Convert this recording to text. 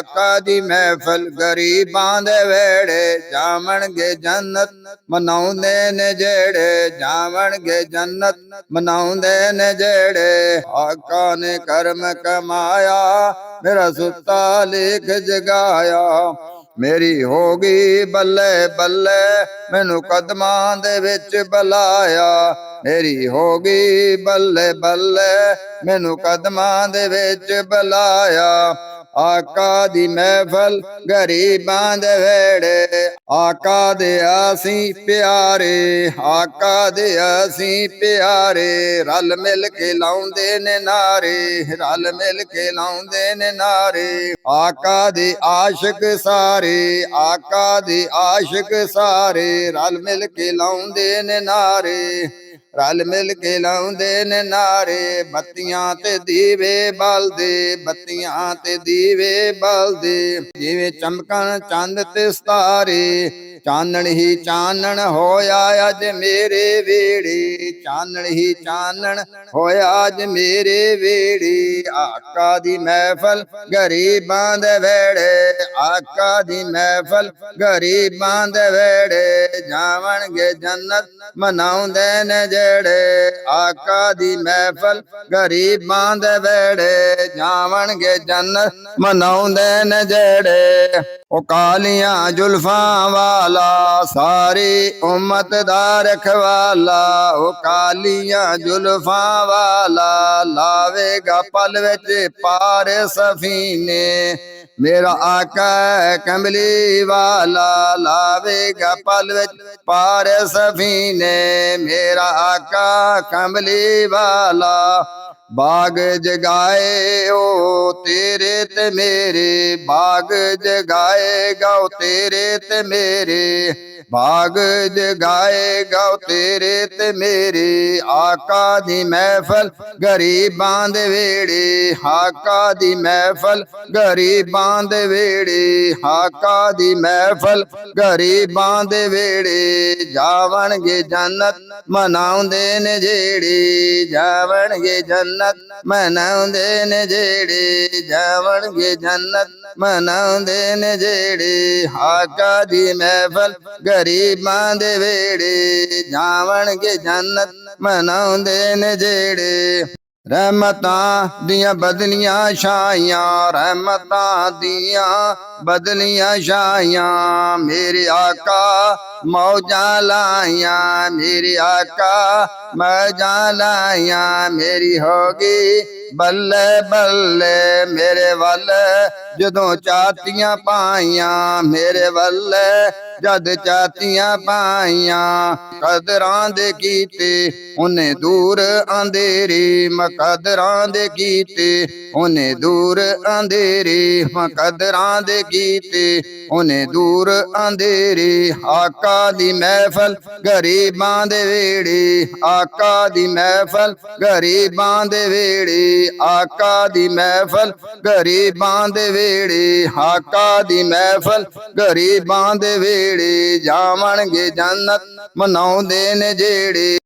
आका दी महफिल गरीबां दे वेड़े जावणगे जन्नत मनाउंदे ने जेड़े जावणगे जन्नत मनाउंदे ने जेड़े आका ने कर्म कमाया मेरा सुता लेख जगाया मेरी होगी बल्ले बल्ले मैनू कदमां दे विच बुलाया मेरी होगी बल्ले बल्ले मैनू कदमां दे विच बुलाया आका दी महफिल गरीबां दे वेड़े आका दे असी प्यारे आका दे असी प्यारे रल मिल के लाउंदे ने नारे रल मिल के लाउंदे ने नारे आका दे आशिक सारे आका दे आशिक सारे रल मिल के लाउंदे ने नारे रल मिल के लाउंदे ने नारे बत्तियां ते दीवे बलदे बत्तियां ते दीवे बलदे जिवें चमकन चंद ते सितारे चानण ही चानण होया अज मेरे वेड़े चानण ही चानण होया अज मेरे वेड़े आका दी महफिल गरीबां दे वेड़े आका दी महफिल गरीबां दे वेड़े जावणगे जन्नत मनाउंदे ने जेड़े आका दी महफिल गरीबां दे वेड़े जावणगे जन्नत मनाउंदे ने जेड़े ओ कालियां जुल्फां वाला सारी उम्मत दा रखवाला ओ कालियां जुल्फां वाला लावेगा पल विच पार सफीने मेरा आका कमली वाला लावेगा पल विच पार सफीने मेरा आका कमली वाला बाग जगाए ओ तेरे ते मेरे बाग जगाएगा ओ तेरे ते मेरे बाग जगाएगा ओ तेरे ते मेरे आका दी महफिल गरीबां दे वेड़े आका दी महफिल गरीबां दे वेड़े आका दी महफिल गरीबां दे वेड़े जावणगे जन्नत मनाउंदे ने जेड़े जावणगे जन्नत मनाउंदे ने जेड़े जावणगे जन्नत मनाउंदे ने जेड़े आका दी महफिल गरीबां दे वेड़े जावणगे जन्नत मनाउंदे ने जेड़े रहमतां दियां बदलियां छाइयां रहमतां दियां बदलियां छाइयां मेरे आका मौजां लाइयां मेरे आका मौजां लाइयां मेरी होगी बल्ले बल्ले मेरे वल जदों चातियां पाइयां मेरे वल जद चातियां पाइयां कदरां दे कीते उन्हें दूर अंधेरे मकदरां दे कीते उन्हें दूर अंधेरे मकदरां दे कीते उन्हें दूर अंधेरे आका दी महफिल गरीबां दे वेड़े आका दी महफिल गरीबां दे वेड़े आका दी महफिल गरीबां दे वेड़े आका दी महफिल गरीबां दे वेड़े जावणगे जन्नत मनाउंदे ने जेड़े।